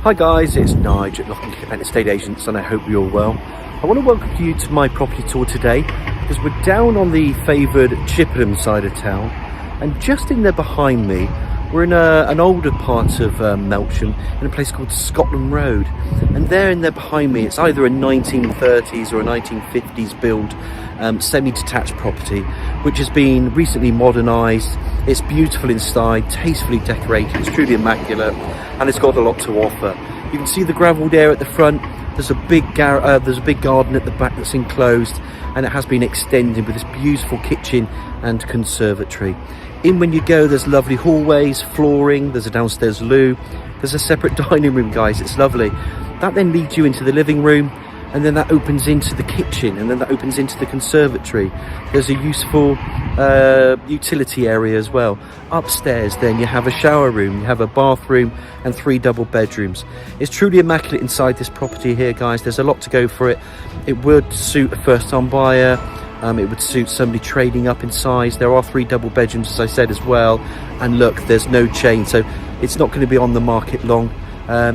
Hi guys, it's Nigel at Chippenham Estate Agents and I hope you're well. I want to welcome you to my property tour today because we're down on the favoured Chippenham side of town, and just in there behind me we're in an older part of Melksham in a place called Scotland Road, and there in there behind me it's either a 1930s or a 1950s build semi-detached property which has been recently modernised. It's beautiful inside, tastefully decorated, it's truly immaculate, and it's got a lot to offer. You can see the gravelled area at the front. There's a big garden at the back that's enclosed, and it has been extended with this beautiful kitchen and conservatory. In when you go, there's lovely hallways, flooring, there's a downstairs loo, there's a separate dining room, guys, it's lovely. That then leads you into the living room, and then that opens into the kitchen, and then that opens into the conservatory. There's a useful utility area as well. Upstairs then you have a shower room, you have a bathroom and 3 double bedrooms. It's truly immaculate inside this property here, guys. There's a lot to go for it. It would suit a first-time buyer. It would suit somebody trading up in size. There are 3 double bedrooms, as I said, as well. And look, there's no chain, so it's not going to be on the market long.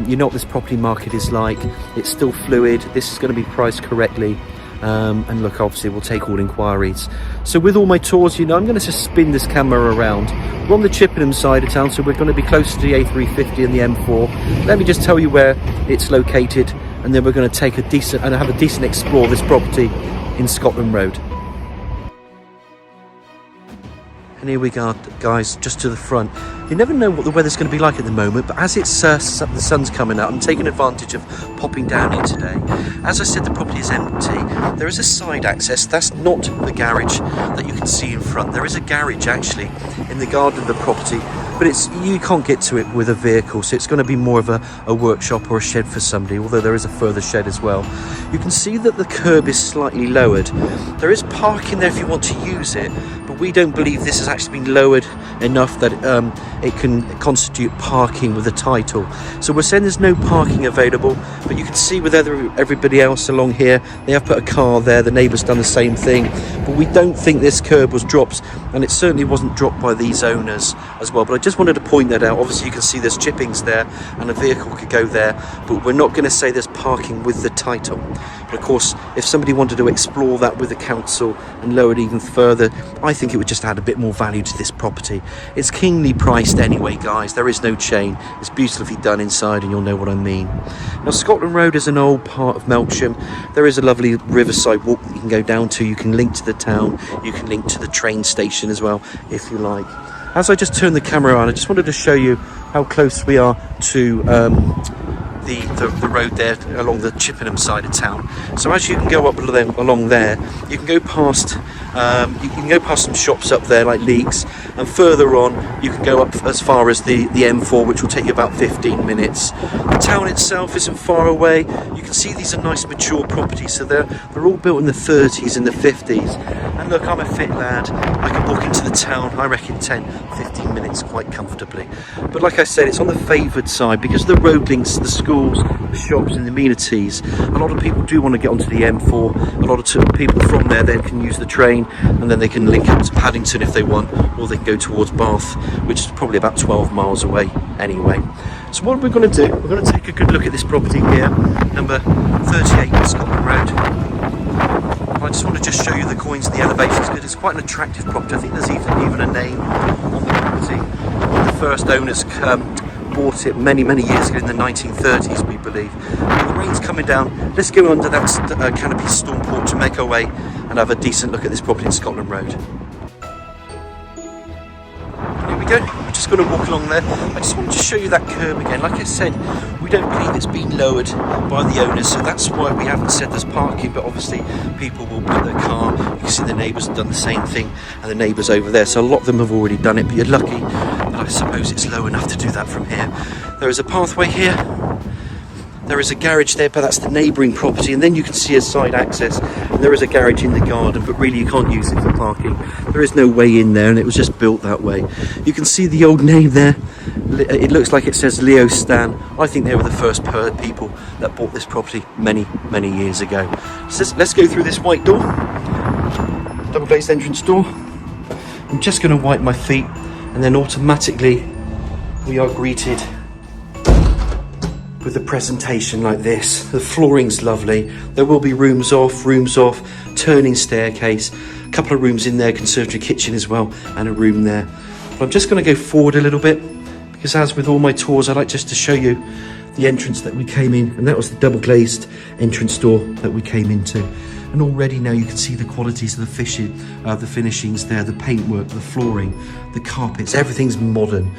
You know what this property market is like. It's still fluid. This is going to be priced correctly. And look, obviously we'll take all inquiries. So with all my tours, you know, I'm going to just spin this camera around. We're on the Chippenham side of town, so we're going to be close to the A350 and the M4. Let me just tell you where it's located, and then we're going to take have a decent explore of this property in Scotland Road. And here we go, guys, just to the front. You never know what the weather's going to be like at the moment, but as it's the sun's coming out, I'm taking advantage of popping down here today. As I said, the property is empty. There is a side access. That's not the garage that you can see in front. There is a garage actually in the garden of the property, but you can't get to it with a vehicle, so it's going to be more of a workshop or a shed for somebody, although there is a further shed as well. You can see that the curb is slightly lowered. There is parking there if you want to use it, but we don't believe this has actually been lowered enough that it can constitute parking with a title. So we're saying there's no parking available, but you can see with everybody else along here, they have put a car there. The neighbour's done the same thing, but we don't think this curb was dropped, and it certainly wasn't dropped by these owners as well. But I just wanted to point that out. Obviously you can see there's chippings there and a vehicle could go there, but we're not going to say there's parking with the title. But of course, if somebody wanted to explore that with the council and lower it even further, I think it would just add a bit more value to this property. It's keenly priced anyway, guys. There is no chain. It's beautifully done inside, and you'll know what I mean. Now, Scotland Road is an old part of Melksham. There is a lovely riverside walk that you can go down to. You can link to the town. You can link to the train station as well, if you like. As I just turned the camera on, I just wanted to show you how close we are to the road there along the Chippenham side of town. So as you can go up along there, you can go past some shops up there like Leeks, and further on you can go up as far as the M4, which will take you about 15 minutes. The town itself isn't far away. You can see these are nice mature properties, so they're all built in the 30s and the 50s. And look, I'm a fit lad. I can walk into the town, I reckon 10-15 minutes quite comfortably. But like I said, it's on the favoured side because the road links the schools, the shops and the amenities. A lot of people do want to get onto the M4. A lot of people from there then can use the train, and then they can link up to Paddington if they want, or they can go towards Bath, which is probably about 12 miles away anyway. So what we're going to do, we're going to take a good look at this property here, number 38 Scotland Road. I just want to just show you the coins and the elevations because it's quite an attractive property. I think there's even a name on the property. The first owners bought it many years ago in the 1930s, we believe. Now, the rain's coming down. Let's go under that canopy storm porch and make our way and have a decent look at this property in Scotland Road. Here we go. We're just going to walk along there. I just wanted to show you that curb again. Like I said, we don't believe it's been lowered by the owners, so that's why we haven't said there's parking, but obviously people will put their car. You can see the neighbours have done the same thing, and the neighbours over there, so a lot of them have already done it, but you're lucky that I suppose it's low enough to do that from here. There is a pathway here. There is a garage there, but that's the neighbouring property, and then you can see a side access, and there is a garage in the garden, but really you can't use it for parking. There is no way in there, and it was just built that way. You can see the old name there. It looks like it says Leo Stan. I think they were the first people that bought this property many years ago. So let's go through this white door, double glazed entrance door. I'm just going to wipe my feet, and then automatically we are greeted with the presentation like this. The flooring's lovely. There will be rooms off, turning staircase, a couple of rooms in there, conservatory kitchen as well, and a room there. But I'm just going to go forward a little bit, because as with all my tours, I like just to show you the entrance that we came in, and that was the double glazed entrance door that we came into. And already now you can see the qualities of the finishings there, the paintwork, the flooring, the carpets, everything's modern.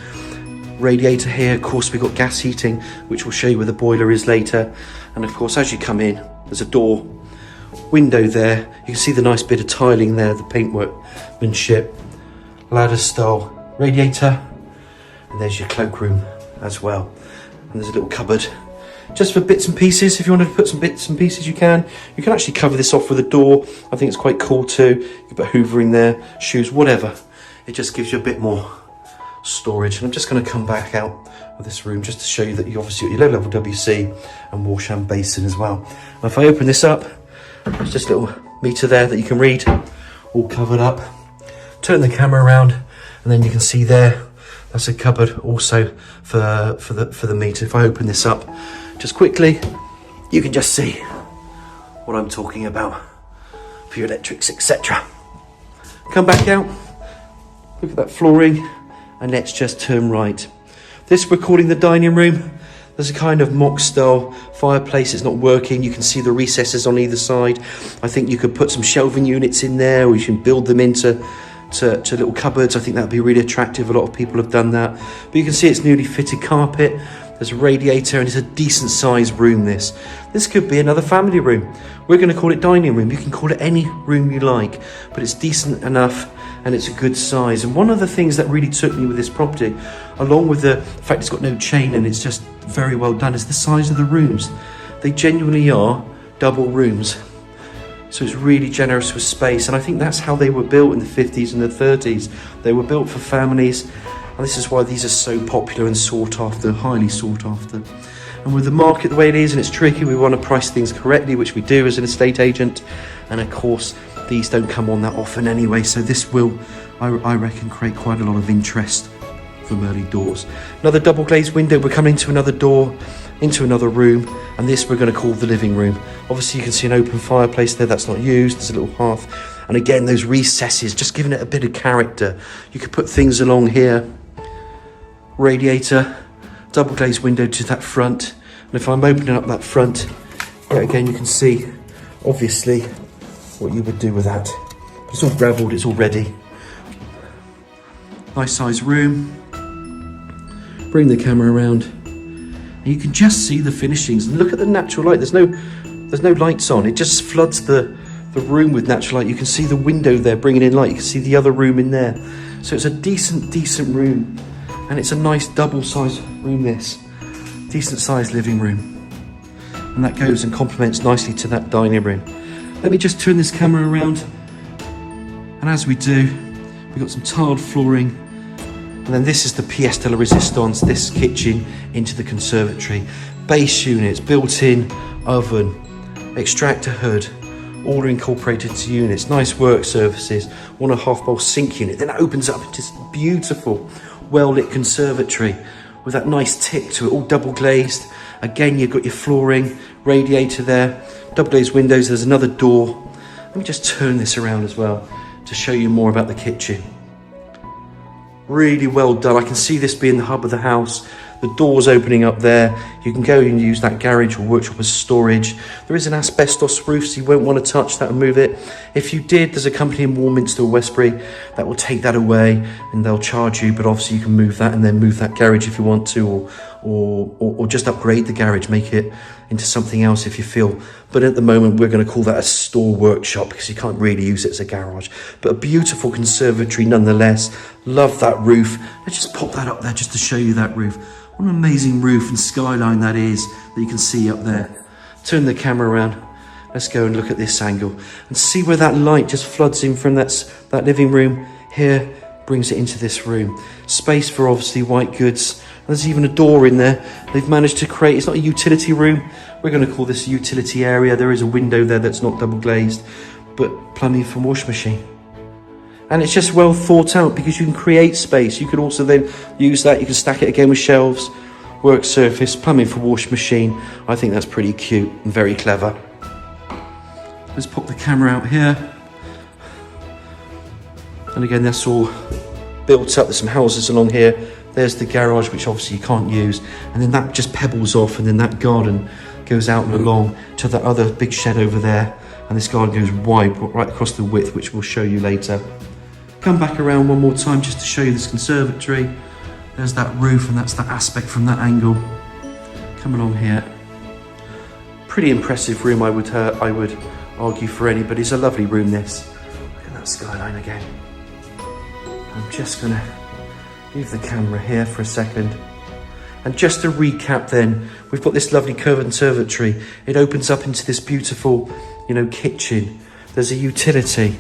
Radiator here, of course we've got gas heating, which we'll show you where the boiler is later. And of course as you come in, there's a door, window there, you can see the nice bit of tiling there, the paintworkmanship, ladder style radiator, and there's your cloakroom as well. And there's a little cupboard just for bits and pieces. If you wanted to put some bits and pieces, you can actually cover this off with a door. I think it's quite cool too. You can put Hoover in there, shoes, whatever. It just gives you a bit more storage. And I'm just going to come back out of this room just to show you that you obviously got your low level WC and washhand basin as well. And if I open this up, there's just a little meter there that you can read, all covered up. Turn the camera around, and then you can see there, that's a cupboard also for the meter. If I open this up just quickly, you can just see what I'm talking about for your electrics, etc. Come back out, look at that flooring, and let's just turn right. This we're calling the dining room. There's a kind of mock style fireplace. It's not working. You can see the recesses on either side. I think you could put some shelving units in there, or you can build them into little cupboards. I think that would be really attractive. A lot of people have done that. But you can see it's newly fitted carpet. There's a radiator, and it's a decent sized room. This could be another family room. We're going to call it dining room. You can call it any room you like, but it's decent enough and it's a good size. And one of the things that really took me with this property, along with the fact it's got no chain and it's just very well done, is the size of the rooms. They genuinely are double rooms. So it's really generous with space, and I think that's how they were built in the 50s and the 30s. They were built for families, and this is why these are so popular and sought after, highly sought after. And with the market the way it is, and it's tricky, we want to price things correctly, which we do as an estate agent. And of course, these don't come on that often anyway, so this will, I reckon, create quite a lot of interest from early doors. Another double glazed window. We're coming into another door, into another room, and this we're going to call the living room. Obviously you can see an open fireplace there that's not used. There's a little hearth, and again those recesses, just giving it a bit of character. You could put things along here. Radiator, double glazed window to that front, and if I'm opening up that front, yet again you can see obviously what you would do with that. It's all gravelled, it's all ready. Nice size room. Bring the camera around, and you can just see the finishings. And look at the natural light. There's no lights on. It just floods the room with natural light. You can see the window there bringing in light. You can see the other room in there. So it's a decent room, and it's a nice double size room. This decent sized living room, and that goes and complements nicely to that dining room. Let me just turn this camera around, and as we do, we've got some tiled flooring. And then this is the pièce de la résistance, this kitchen into the conservatory. Base units, built-in oven, extractor hood, all are incorporated into units. Nice work surfaces, 1.5 bowl sink unit. Then it opens up into this beautiful, well-lit conservatory with that nice tip to it, all double glazed. Again, you've got your flooring, radiator there, double glazed windows. There's another door. Let me just turn this around as well to show you more about the kitchen. Really well done. I can see this being the hub of the house. The doors opening up there. You can go and use that garage or workshop as storage. There is an asbestos roof, so you won't want to touch that and move it. If you did, there's a company in Warminster or Westbury that will take that away and they'll charge you, but obviously you can move that and then move that garage if you want to, or just upgrade the garage, make it into something else if you feel. But at the moment, we're going to call that a store workshop because you can't really use it as a garage. But a beautiful conservatory nonetheless. Love that roof. Let's just pop that up there just to show you that roof. What an amazing roof and skyline that is that you can see up there. Turn the camera around. Let's go and look at this angle and see where that light just floods in from that living room here, brings it into this room. Space for obviously white goods. There's even a door in there they've managed to create. It's not a utility room. We're going to call this a utility area. There is a window there that's not double glazed, but plumbing for washing machine. And it's just well thought out because you can create space. You can also then use that. You can stack it again with shelves. work surface, plumbing for wash machine. I think that's pretty cute and very clever. Let's pop the camera out here. And again, that's all built up. There's some houses along here. There's the garage, which obviously you can't use. And then that just pebbles off, and then that garden goes out and along to that other big shed over there. And this garden goes wide, right across the width, which we'll show you later. Come back around one more time just to show you this conservatory. There's that roof, and that's that aspect from that angle. Come along here. Pretty impressive room, I would argue for anybody. It's a lovely room, this. Look at that skyline again. I'm just gonna leave the camera here for a second. And just to recap then, we've got this lovely conservatory. It opens up into this beautiful, kitchen. There's a utility.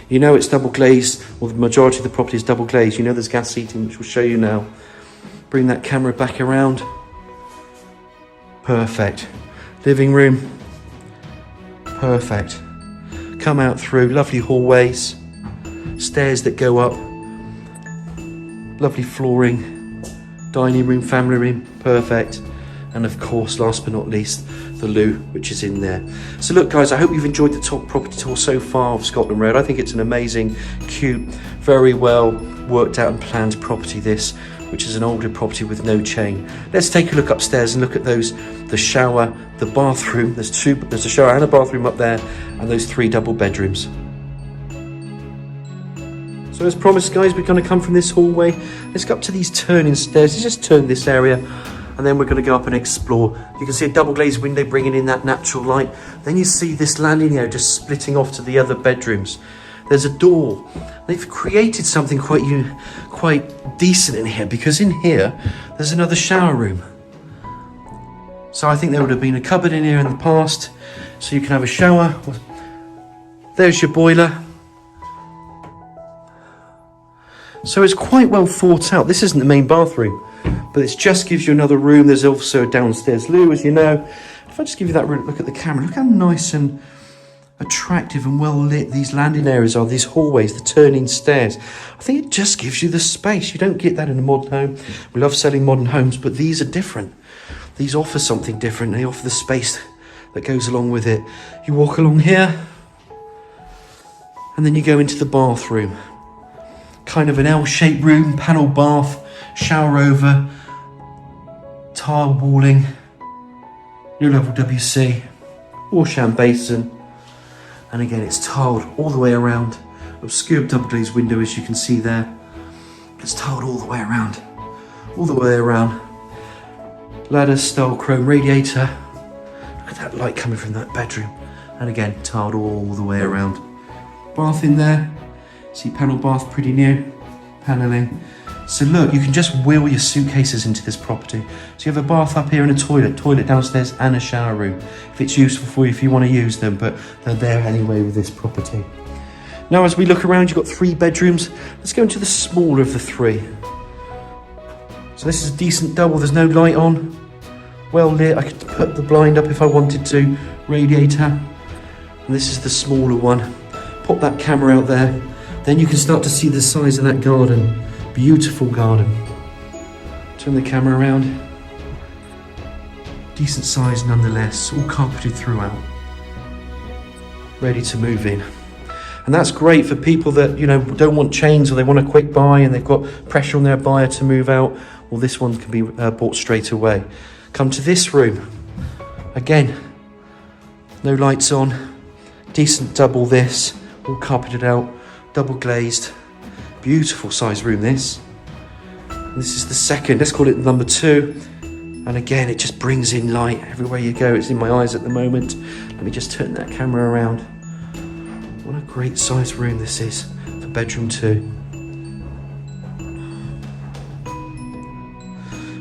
It's double glazed, or the majority of the property is double glazed. There's gas heating, which we'll show you now. Bring that camera back around. Perfect. Living room. Perfect. Come out through, lovely hallways. Stairs that go up. Lovely flooring. Dining room, family room, perfect. And of course, last but not least, the loo, which is in there. So look guys, I hope you've enjoyed the top property tour so far of Scotland Road. I think it's an amazing, cute, very well worked out and planned property this, which is an older property with no chain. Let's take a look upstairs and look at the shower, the bathroom. There's a shower and a bathroom up there, and those 3 double bedrooms. So as promised guys, we're going to come from this hallway. Let's go up to these turning stairs. Let's just turn this area, and then we're going to go up and explore. You can see a double glazed window bringing in that natural light. Then you see this landing area just splitting off to the other bedrooms. There's a door. They've created something quite decent in here, because in here there's another shower room. So I think there would have been a cupboard in here in the past, so you can have a shower. There's your boiler. So it's quite well thought out. This isn't the main bathroom, but it just gives you another room. There's also a downstairs loo, as you know. If I just give you that look at the camera, look how nice and attractive and well lit these landing areas are, these hallways, the turning stairs. I think it just gives you the space. You don't get that in a modern home. We love selling modern homes, but these are different. These offer something different. They offer the space that goes along with it. You walk along here, and then you go into the bathroom. Kind of an L-shaped room, panel bath, shower over, tile walling, new level WC, wash and basin. And again, it's tiled all the way around. Obscure double glazed window, as you can see there. It's tiled all the way around. All the way around. Ladder style chrome radiator. Look at that light coming from that bedroom. And again, tiled all the way around. Bath in there. See, panel bath, pretty new. Paneling. So look, you can just wheel your suitcases into this property. So you have a bath up here and a toilet downstairs and a shower room. If it's useful for you, if you want to use them, but they're there anyway with this property. Now as we look around, you've got 3 bedrooms. Let's go into the smaller of the 3. So this is a decent double, there's no light on. Well lit, I could put the blind up if I wanted to. Radiator. And this is the smaller one. Pop that camera out there. Then you can start to see the size of that garden. Beautiful garden. Turn the camera around. Decent size nonetheless, all carpeted throughout. Ready to move in. And that's great for people that, don't want chains, or they want a quick buy and they've got pressure on their buyer to move out. Well, this one can be bought straight away. Come to this room. Again, no lights on. Decent double this, all carpeted out. Double glazed, beautiful size room this. And this is the second, let's call it number 2. And again, it just brings in light everywhere you go. It's in my eyes at the moment. Let me just turn that camera around. What a great size room this is for bedroom 2.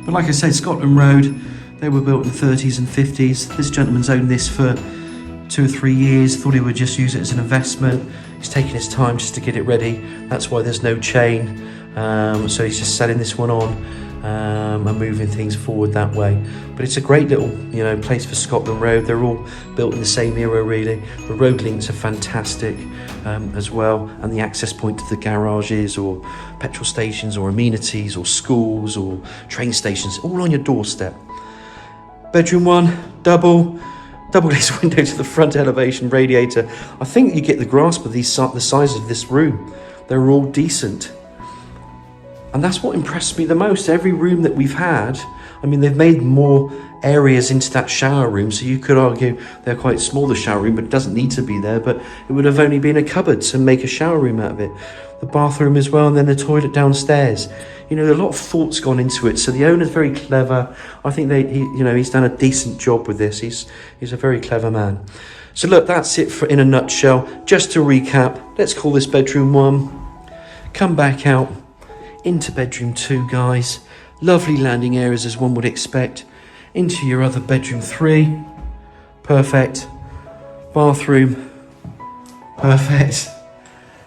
But like I said, Scotland Road, they were built in the 30s and 50s. This gentleman's owned this for 2 or 3 years, thought he would just use it as an investment. He's taking his time just to get it ready. That's why there's no chain. So he's just selling this one on. and moving things forward that way. But it's a great little, place for Scotland Road. They're all built in the same era, really. The road links are fantastic as well, and the access point to the garages or petrol stations or amenities or schools or train stations, all on your doorstep. Bedroom 1, double glazed window to the front, elevation, radiator. I think you get the grasp of the size of this room. They're all decent. And that's what impressed me the most. Every room that we've had, they've made more areas into that shower room, so you could argue they're quite small, the shower room, but it doesn't need to be there, but it would have only been a cupboard to make a shower room out of it. The bathroom as well, and then the toilet downstairs. A lot of thought's gone into it, so the owner's very clever. I think he's done a decent job with this. He's a very clever man. So look, that's it in a nutshell. Just to recap, let's call this bedroom 1. Come back out into bedroom 2, guys. Lovely landing areas as one would expect. Into your other bedroom 3. Perfect. Bathroom. Perfect.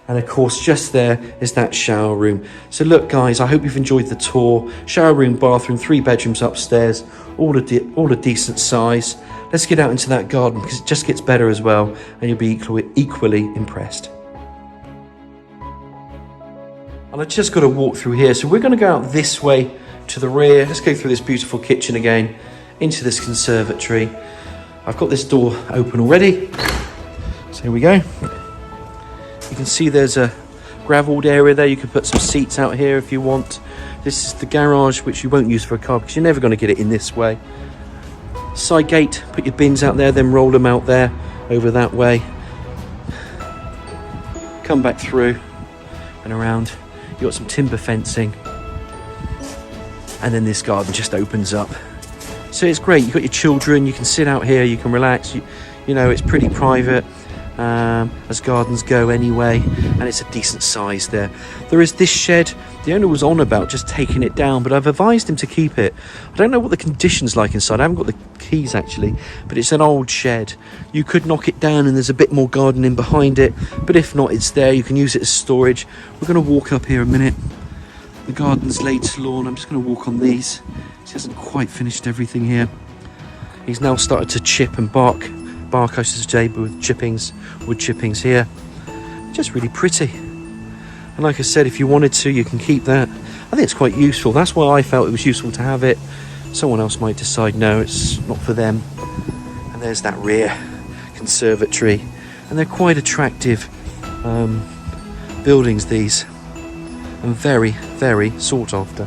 And of course, just there is that shower room. So look, guys, I hope you've enjoyed the tour. Shower room, bathroom, 3 bedrooms upstairs, all a decent size. Let's get out into that garden because it just gets better as well, and you'll be equally impressed. And I just got to walk through here. So we're going to go out this way to the rear. Let's go through this beautiful kitchen again, into this conservatory. I've got this door open already. So here we go. You can see there's a gravelled area there. You can put some seats out here if you want. This is the garage, which you won't use for a car because you're never going to get it in this way. Side gate, put your bins out there, then roll them out there, over that way. Come back through and around. You've got some timber fencing. And then this garden just opens up. So it's great. You've got your children, you can sit out here, you can relax. It's pretty private. As gardens go anyway, and it's a decent size there. There is this shed. The owner was on about just taking it down, but I've advised him to keep it. I don't know what the condition's like inside. I haven't got the keys actually, but it's an old shed. You could knock it down and there's a bit more gardening behind it, but if not, it's there. You can use it as storage. We're going to walk up here a minute. The garden's laid to lawn. I'm just going to walk on these. He hasn't quite finished everything here. He's now started to chip and bark, I should say, with wood chippings here. Just really pretty. And like I said, if you wanted to, you can keep that. I think it's quite useful. That's why I felt it was useful to have it. Someone else might decide, no, it's not for them. And there's that rear conservatory. And they're quite attractive buildings, these. And very, very sought after.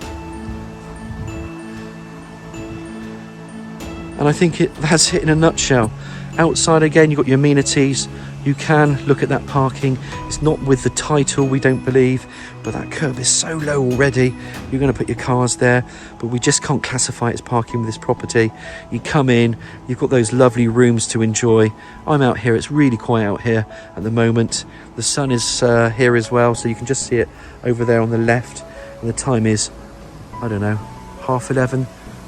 And I think that's it in a nutshell. Outside again, you've got your amenities. You can look at that parking. It's not with the title, we don't believe, but that curb is so low already. You're going to put your cars there, but we just can't classify it as parking with this property. You come in, you've got those lovely rooms to enjoy. I'm out here, it's really quiet out here at the moment. The sun is here as well, so you can just see it over there on the left. And the time is, I don't know, 11:30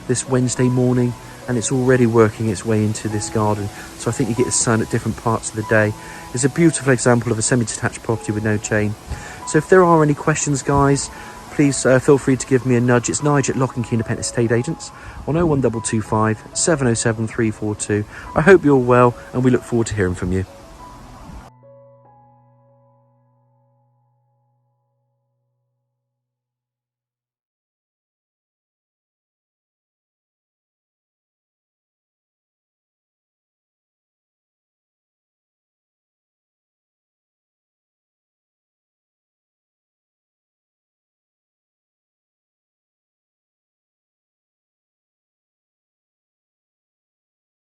this Wednesday morning. And it's already working its way into this garden. So I think you get the sun at different parts of the day. It's a beautiful example of a semi-detached property with no chain. So if there are any questions, guys, please feel free to give me a nudge. It's Nige at Lock and Key Independent Estate Agents on 01225 707 342. I hope you're well, and we look forward to hearing from you.